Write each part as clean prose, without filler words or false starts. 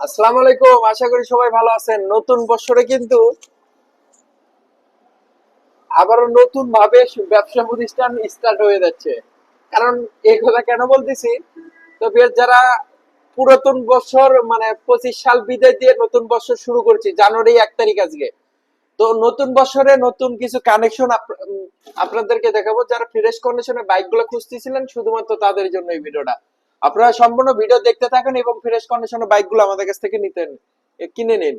আসসালামু আলাইকুম, আশা করি সবাই ভালো আছেন। নতুন বছরে কিন্তু আবারও নতুন ভাবে ব্যবসা প্রতিষ্ঠান স্টার্ট হয়ে যাচ্ছে। কারণ এই কথা কেন বলতেছি, তো যারা পুরাতন বছর মানে 25 সাল বিদায় দিয়ে নতুন বছর শুরু করছি জানুয়ারি 1 তারিখ আজকে। তো নতুন বছরে নতুন কিছু কানেকশন আপনাদেরকে দেখাবো। যারা ফ্রেশ কন্ডিশনে বাইক গুলো খুঁজতেছিলেন শুধুমাত্র তাদের জন্য এই ভিডিওটা। আপনারা সম্পূর্ণ ভিডিও দেখতে থাকেন এবং ফ্রেশ কন্ডিশনে বাইক গুলো আমাদের কাছ থেকে কিনে নিন।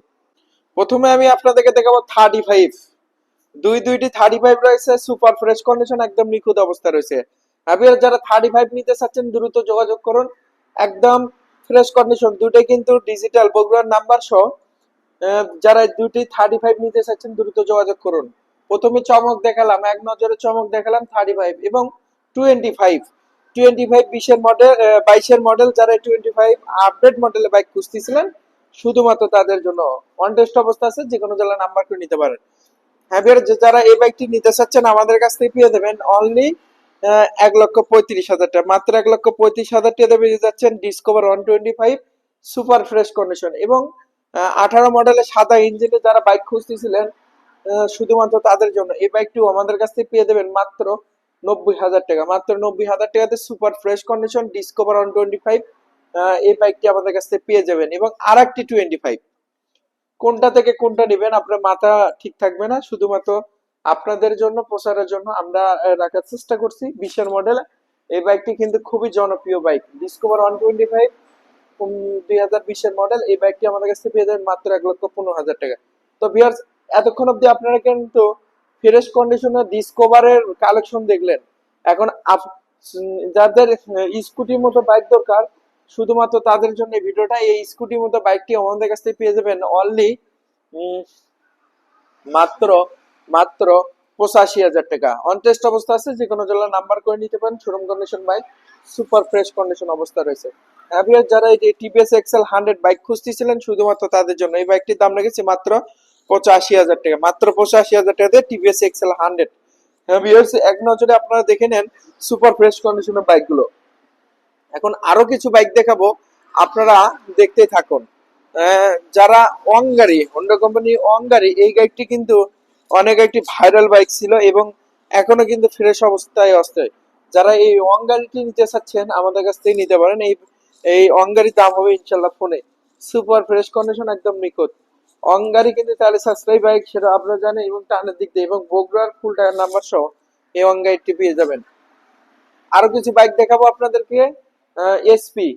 প্রথমে আমি আপনাদেরকে দেখাবো 35। দুইটি 35 রয়েছে, সুপার ফ্রেশ কন্ডিশন, একদম নিখুঁত অবস্থা রয়েছে। আপনারা যারা 35 নিতে চাচ্ছেন দ্রুত যোগাযোগ করুন। একদম ফ্রেশ কন্ডিশন, দুইটাই কিন্তু ডিজিটাল বগুড়ার নাম্বার সহ। যারা দুইটি 35 নিতে চাচ্ছেন দ্রুত যোগাযোগ করুন। প্রথমে চমক দেখালাম, এক নজরে চমক দেখালাম 35 এবং 25। 25 20-এর মডেল, 22-এর মডেল, যারা 25 আপডেট মডেলের বাইক খুঁজতেছিলেন শুধুমাত্র তাদের জন্য। অন টেস্ট অবস্থা আছে, যে কোনো জেলা নাম্বার করে নিতে পারেন। হ্যাঁ, যারা এই বাইকটি নিতে চাচ্ছেন আমাদের কাছ থেকে পেয়ে দেবেন অনলি 1,35,000 টাকা। মাত্র 1,35,000 টাকা পেয়ে যাচ্ছেন ডিসকভার 125 সুপার ফ্রেশ কন্ডিশন এবং 18 মডেলের সাদা ইঞ্জিনে যারা বাইক খুঁজতেছিলেন শুধুমাত্র তাদের জন্য এই বাইকটিও আমাদের কাছ থেকে পেয়ে দেবেন মাত্র 90,000 টাকা। মাত্র 90,000 টাকাতে সুপার ফ্রেশ কন্ডিশন ডিসকভার 125 এই বাইকটি আমাদের কাছ থেকে পেয়ে যাবেন। এবং আর একটি 25, কোনটা থেকে কোনটা নেবেন আপনার মাথা ঠিক থাকবে না। শুধুমাত্র আপনাদের জন্য প্রচারের জন্য আমরা রাখার চেষ্টা করছি। 20-এর মডেল এই বাইকটি কিন্তু খুবই জনপ্রিয় বাইক, ডিসকভার 125 2020-এর মডেল। এই বাইকটি আমাদের কাছে পেয়ে যাবেন মাত্র 1,15,000 টাকা। তো ভিউয়ার্স, এতক্ষণ অব্দি আপনারা কিন্তু ফ্রেশ কন্ডিশনের ডিসকভারের কালেকশন দেখলেন। এখন যাদের স্কুটির মতো বাইক দরকার শুধুমাত্র তাদের জন্য এই ভিডিওটা। এই স্কুটির মতো বাইকটি আমাদের কাছ থেকে পেয়ে যাবেন অনলি মাত্র মাত্র 85,000 টাকা। অন টেস্ট অবস্থা আছে, যে কোনো জেলার নাম্বার করে নিতে পারেন। Showroom condition bike, super fresh condition অবস্থা রয়েছে। অ্যাভিয়ার যারা এই যে টিভিএস এক্সেল 100 বাইক খুঁজতেছিলেন শুধুমাত্র তাদের জন্য এই বাইকটির দাম রেখেছি মাত্র 85,000 টাকা। মাত্র 85,000 টাকাতে টিভিএস এক্সেল 100। ভিউয়ার্স, এক নজরে আপনারা দেখে নেন সুপার ফ্রেশ কন্ডিশনের বাইকগুলো। এখন আরো কিছু বাইক দেখাবো, আপনারা দেখতেই থাকুন। যারা অঙ্গারি, হোন্ডা কোম্পানি অঙ্গারি, এই বাইকটি কিন্তু অনেক একটি ভাইরাল বাইক ছিল এবং এখনো কিন্তু ফ্রেশ অবস্থায় আছে। যারা এই অঙ্গারিটি নিতে চাচ্ছেন আমাদের কাছ থেকে নিতে পারেন। এই অঙ্গারির দাম হবে ইনশাল্লাহ ফোনে। সুপার ফ্রেশ কন্ডিশন, একদম নিখুঁত অঙ্গারি কিন্তু তাহলে সাশ্রয়ী বাইক, সেটা আপনারা জানেন। এবং টানের দিক দিয়ে এবং বগুড়ার ফুল টাকার নাম্বার সহ এই অঙ্গারিটি পেয়ে যাবেন। আরো কিছু বাইক দেখাবো আপনাদেরকে। এসপি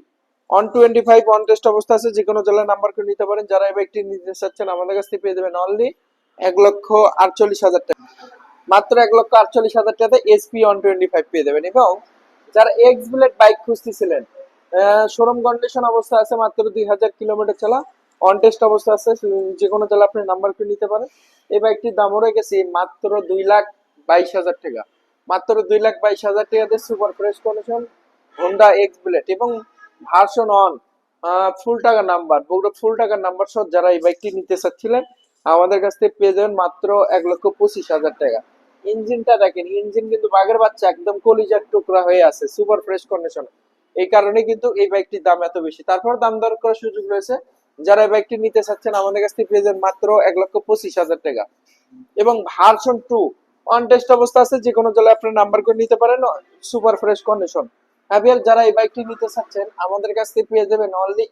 125 অন টেস্ট অবস্থা আছে, যে কোনো জেলার নাম্বার করে নিতে পারেন। যারা এই বাইকটি নিতে চাচ্ছেন আমাদের কাছ থেকে পেয়ে যাবেন অনলি 1,48,000 টাকা। মাত্র 1,48,000 টাকাতে এসপি 125 পেয়ে যাবেন। এবং যারা এক্স ব্লেড বাইক খুঁজতেছিলেন শোরুম কন্ডিশন অবস্থা আছে, মাত্র 2,000 কিলোমিটার চলা, অন টেস্ট অবস্থা আছে, যে কোনো জেলা আপনি নাম্বার করে নিতে পারেন। এই বাইকটির দামও রেখেছি মাত্র 2,22,000 টাকা। মাত্র 2,22,000 টাকাতে super fresh condition Honda x blade এবং ভার্সন অন ফুল টাকার নাম্বার, বগুড়া ফুল টাকার নাম্বার সহ যারা এই বাইকটি নিতে চাচ্ছিলেন আমাদের কাছ থেকে পেয়ে যাবেন মাত্র 1,25,000 টাকা। ইঞ্জিনটা দেখেন, ইঞ্জিন কিন্তু বাঘের বাচ্চা, একদম কলিজার টুকরা হয়ে আছে, সুপার ফ্রেশ কন্ডিশন। এই কারণে কিন্তু এই বাইকটির দাম এত বেশি। তারপর দাম দর করার সুযোগ রয়েছে। যারা এই বাইকটি নিতে চাচ্ছেন আমাদের কাছ থেকে পেয়ে যাবেন মাত্র 1,25,000 টাকা। এবং ভার্সন 2 অন টেস্ট অবস্থা আছে, যে কোনো জেলায় আপনার নাম্বার করে নিতে পারেন, সুপার ফ্রেশ কন্ডিশন। হ্যাভিয়ার যারা এই বাইকটি নিতে চাচ্ছেন আমাদের কাছ থেকে পেয়ে যাবেন অনলি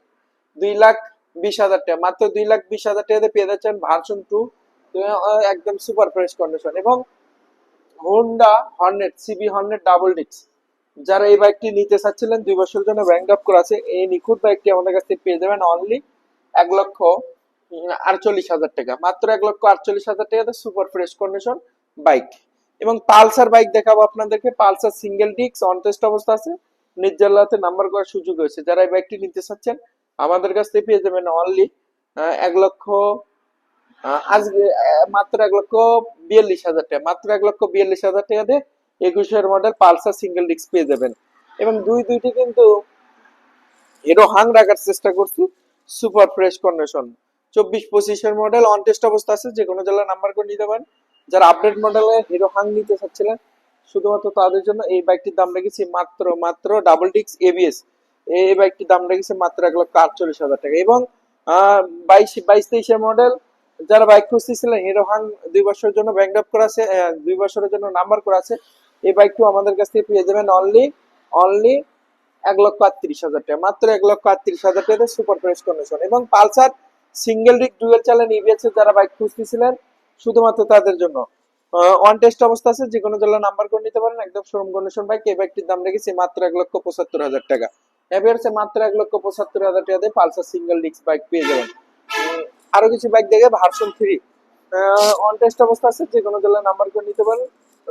2,20,000 টাকা। মাত্র 2,20,000 টাকাতে পেয়ে যাচ্ছেন ভার্সন 2 একদম সুপার ফ্রেশ কন্ডিশন। এবং Honda Hornet CB Hornet double ডিক্স, যারা এই বাইকটি নিতে চাচ্ছিলেন 2 বছরের জন্য ব্যাংক আপ করা আছে, এই নিখুঁত বাইকটি আমাদের কাছ থেকে পেয়ে যাবেন অনলি 1,48,000 টাকা। মাত্র 1,48,000 টাকাতে সুপার ফ্রেশ কন্ডিশন বাইক। এবং পালসার বাইক দেখাবো আপনাদেরকে। পালসার সিঙ্গেল ডিক্স অন টেস্ট অবস্থা আছে, নিজ জেলাতে নাম্বার করার সুযোগ রয়েছে। যারা এই বাইকটি নিতে চাচ্ছেন আমাদের কাছ থেকে পেয়ে যাবেন অনলি 1,00,000 আজকে মাত্র 1,42,000 টাকা। মাত্র 1,42,000 টাকা দিয়ে 21-এর মডেল পালসার সিঙ্গেল ডিস্ক পেয়ে যাবেন। এবং দুইটি কিন্তু হিরো হাং রাখার চেষ্টা করছি, সুপার ফ্রেশ কন্ডিশন 24-25-এর মডেল অন টেস্ট অবস্থা আছে, যে কোনো জেলার নাম্বার করে নিতে পারেন। যারা আপডেট মডেলে হিরো হাং নিতে চাচ্ছিলেন শুধুমাত্র তাদের জন্য এই বাইকটির দাম রেখেছি মাত্র ডাবল ডিস্ক এবিএস। এই বাইকটির দাম রেখেছি মাত্র 1,48,000 টাকা। এবং বাইশ 23 মডেল যারা বাইক খুঁজতেছিলেন, হিরো হাং 2 বছরের জন্য ব্যাংক ড্রপ করা আছে, 2 বছরের জন্য নাম্বার করা আছে, এই বাইকটিও আমাদের কাছ থেকে পেয়ে যাবেন অনলি অনলি 1,38,000 টাকা, মাত্র 1,38,000 টাকাতে সুপার ফ্রেশ কন্ডিশন। এবং পালসার সিঙ্গেল ডিক ডুয়েল চালান ইবিএস এর যারা বাইক খুঁজতেছিলেন, শুধুমাত্র তাদের জন্য ওয়ান টেস্ট অবস্থা আছে, যে কোনো জেলা নাম্বার করে নিতে পারেন, একদম শোরুম কন্ডিশন বাইক। এই বাইকটির দাম রেখেছি মাত্র 1,75,000 টাকা। এভিয়ার্সে মাত্র 1,75,000 টাকা দিয়ে পালসার সিঙ্গেল ডিস্ক বাইক পেয়ে যাবেন। আরো কিছু বাইক দেখে ভার্সন 3 অন টেস্ট অবস্থা আছে, যে কোনো জেলা নাম্বার করে নিতে পারেন,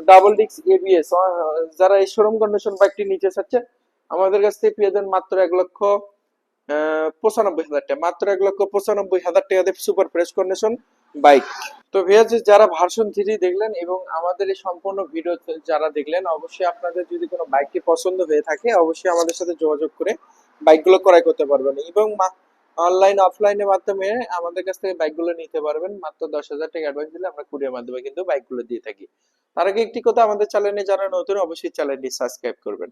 ডাবল ডিস্ক এবিএস। যারা এই শোরুম কন্ডিশন বাইকটি নিতে চাচ্ছে, আমাদের কাছ থেকে পেয়ে যাবেন মাত্র 1,95,000 টাকা, মাত্র 1,95,000 টাকা দিয়ে সুপার ফ্রেশ কন্ডিশন বাইক। তো ভিউয়ার্স, যারা ভার্সন 3 দেখলেন এবং আমাদের এই সম্পূর্ণ ভিডিও যারা দেখলেন, অবশ্যই আপনাদের যদি কোনো বাইকটি পছন্দ হয়ে থাকে, অবশ্যই আমাদের সাথে যোগাযোগ করে বাইকগুলো ক্রয় করতে পারবেন। এবং অনলাইন অফলাইনের মাধ্যমে আমাদের কাছ থেকে বাইকগুলো নিতে পারবেন। মাত্র 10,000 টাকা অ্যাডভান্স দিলে আমরা কুরিয়ার মাধ্যমে কিন্তু বাইকগুলো দিয়ে থাকি। তার আগে একটি কথা, আমাদের চ্যানেলে যারা নতুন, অবশ্যই চ্যানেলটি সাবস্ক্রাইব করবেন।